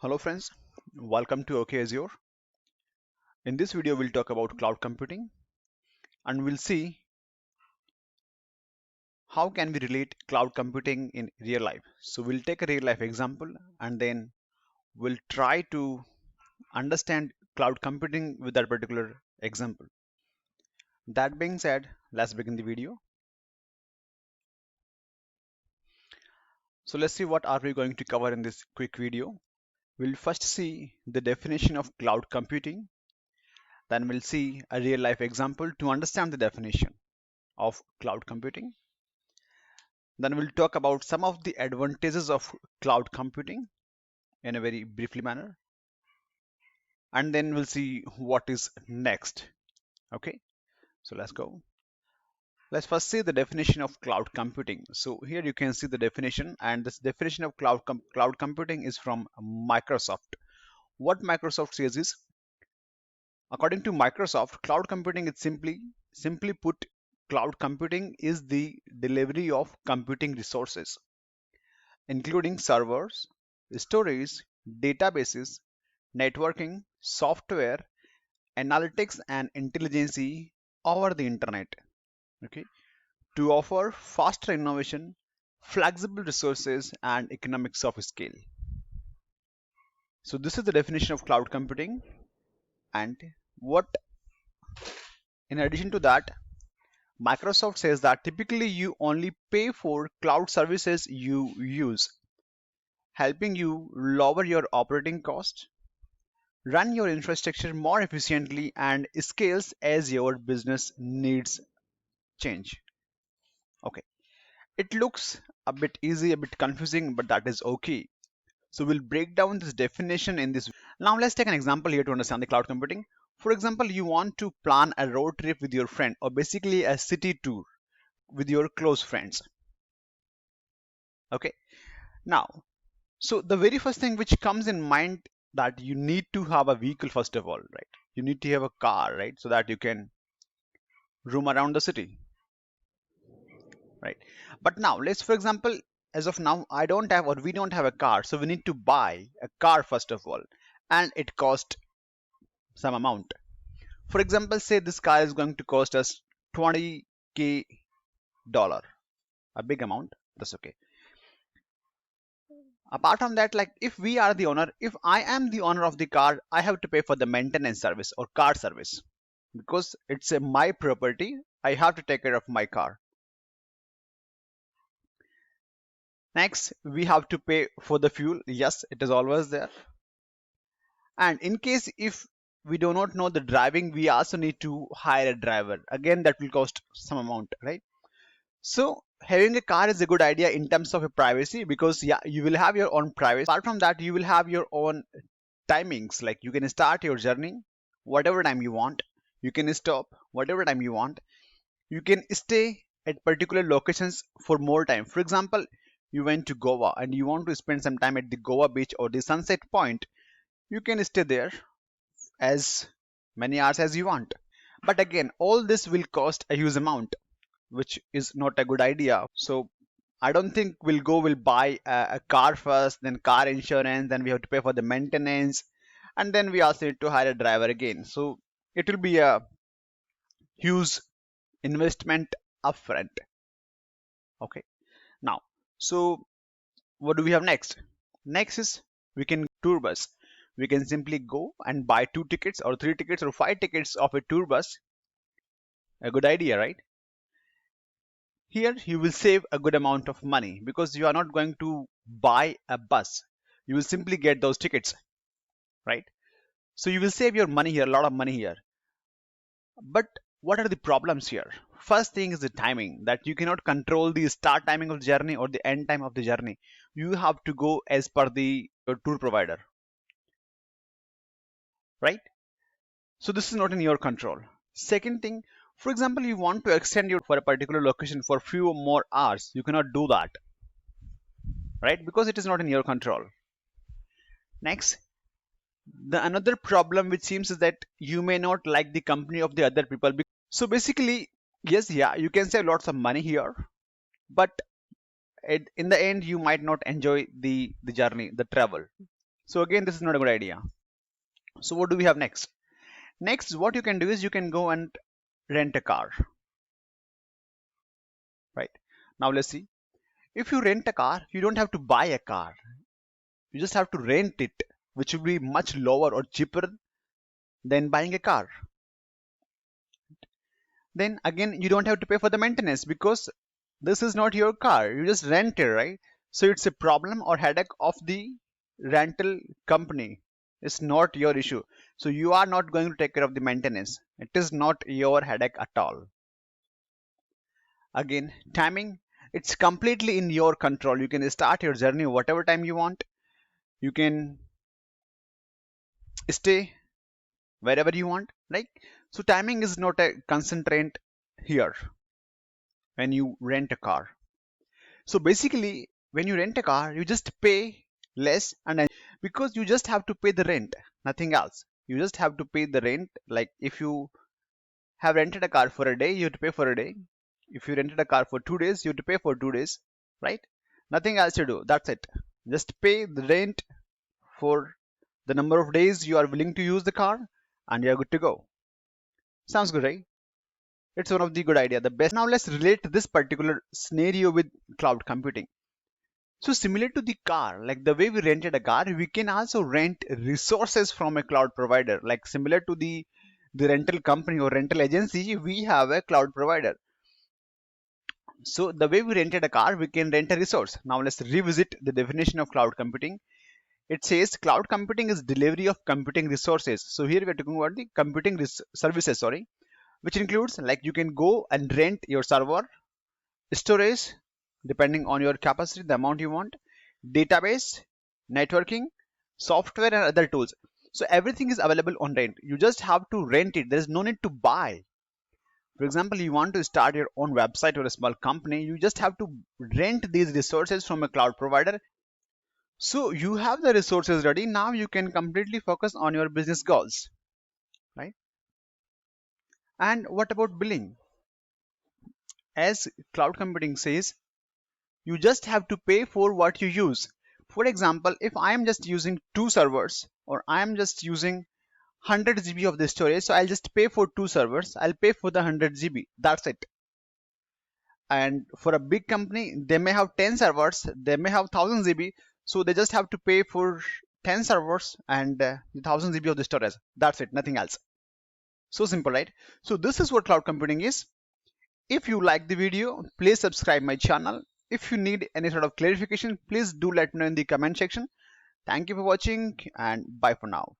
Hello friends, welcome to OK Azure. In this video, we'll talk about cloud computing and we'll see how can we relate cloud computing in real life. So we'll take a real life example and then we'll try to understand cloud computing with that particular example. That being said, let's begin the video. So let's see what are we going to cover in this quick video. We'll first see the definition of cloud computing, then we'll see a real life example to understand the definition of cloud computing. Then we'll talk about some of the advantages of cloud computing in a very briefly manner. And then we'll see what is next. Okay, so let's go. Let's first see the definition of cloud computing. So here you can see the definition, and this definition of cloud computing is from Microsoft. What Microsoft says is, according to Microsoft, cloud computing is simply put, cloud computing is the delivery of computing resources including servers, storage, databases, networking, software, analytics, and intelligence over the internet. Okay, to offer faster innovation, flexible resources, and economics of scale. So this is the definition of cloud computing. And what, in addition to that, Microsoft says that typically you only pay for cloud services you use, helping you lower your operating cost, run your infrastructure more efficiently, and scales as your business needs change. Okay, it looks a bit easy, a bit confusing, but that is okay. So we'll break down this definition in this. Now let's take an example here to understand the cloud computing. For example, you want to plan a road trip with your friend, or basically a city tour with your close friends. Okay, now, so the very first thing which comes in mind, that you need to have a vehicle first of all, right? You need to have a car, right? So that you can roam around the city, right? But now let's, for example, as of now, I don't have, or we don't have a car, so we need to buy a car first of all, and it costs some amount. For example, say this car is going to cost us 20k dollar, a big amount. That's okay. Apart from that, like if we are the owner, if I am the owner of the car, I have to pay for the maintenance service or car service because it's my property. I have to take care of my car. Next, we have to pay for the fuel. Yes, it is always there. And in case if we do not know the driving, we also need to hire a driver. Again, that will cost some amount, right? So having a car is a good idea in terms of a privacy because yeah, you will have your own privacy. Apart from that, you will have your own timings. Like you can start your journey whatever time you want. You can stop whatever time you want. You can stay at particular locations for more time. For example, you went to Goa and you want to spend some time at the Goa beach or the sunset point, you can stay there as many hours as you want. But again, all this will cost a huge amount, which is not a good idea. So I don't think we'll buy a car first, then car insurance, then we have to pay for the maintenance, and then we also need to hire a driver again. So it will be a huge investment upfront. Okay. Now, so what do we have next? Next is we can tour bus. We can simply go and buy 2 tickets or 3 tickets or 5 tickets of a tour bus. A good idea, right? Here you will save a good amount of money because you are not going to buy a bus. You will simply get those tickets, right? So you will save your money here, a lot of money here. But what are the problems here? First thing is the timing, that you cannot control the start timing of the journey or the end time of the journey. You have to go as per the your tour provider, right? So this is not in your control. Second thing, for example, you want to extend your for a particular location for few more hours. You cannot do that, right? Because it is not in your control. Next, the another problem which seems is that you may not like the company of the other people. So basically, yes, yeah, you can save lots of money here, but in the end, you might not enjoy the journey, the travel. So again, this is not a good idea. So what do we have next? Next, what you can do is you can go and rent a car, right? Now let's see. If you rent a car, you don't have to buy a car. You just have to rent it, which will be much lower or cheaper than buying a car. Then again, you don't have to pay for the maintenance because this is not your car. You just rent it, right? So it's a problem or headache of the rental company. It's not your issue. So you are not going to take care of the maintenance. It is not your headache at all. Again, timing, it's completely in your control. You can start your journey whatever time you want. You can stay wherever you want, right? So timing is not a constraint here when you rent a car. So basically, when you rent a car, you just pay less and because you just have to pay the rent, nothing else. You just have to pay the rent. Like if you have rented a car for a day, you have to pay for a day. If you rented a car for 2 days, you have to pay for 2 days, right? Nothing else to do. That's it. Just pay the rent for the number of days you are willing to use the car, and you're good to go. Sounds good, right? It's one of the good idea. The best. Now let's relate this particular scenario with cloud computing. So similar to the car, like the way we rented a car, we can also rent resources from a cloud provider. Like similar to the rental company or rental agency, we have a cloud provider. So the way we rented a car, we can rent a resource. Now let's revisit the definition of cloud computing. It says cloud computing is delivery of computing resources. So here we are talking about the computing services, sorry, which includes like you can go and rent your server, storage, depending on your capacity, the amount you want, database, networking, software, and other tools. So everything is available on rent. You just have to rent it. There is no need to buy. For example, you want to start your own website or a small company, you just have to rent these resources from a cloud provider. So you have the resources ready. Now you can completely focus on your business goals, right? And what about billing? As cloud computing says, you just have to pay for what you use. For example, if I am just using 2 servers or I am just using 100 GB of the storage, so I'll just pay for 2 servers. I'll pay for the 100 GB. That's it. And for a big company, they may have 10 servers, they may have 1000 GB, so they just have to pay for 10 servers and the 1000 GB of the storage. That's it, nothing else. So simple, right? So this is what cloud computing is. If you like the video, please subscribe my channel. If you need any sort of clarification, please do let me know in the comment section. Thank you for watching and bye for now.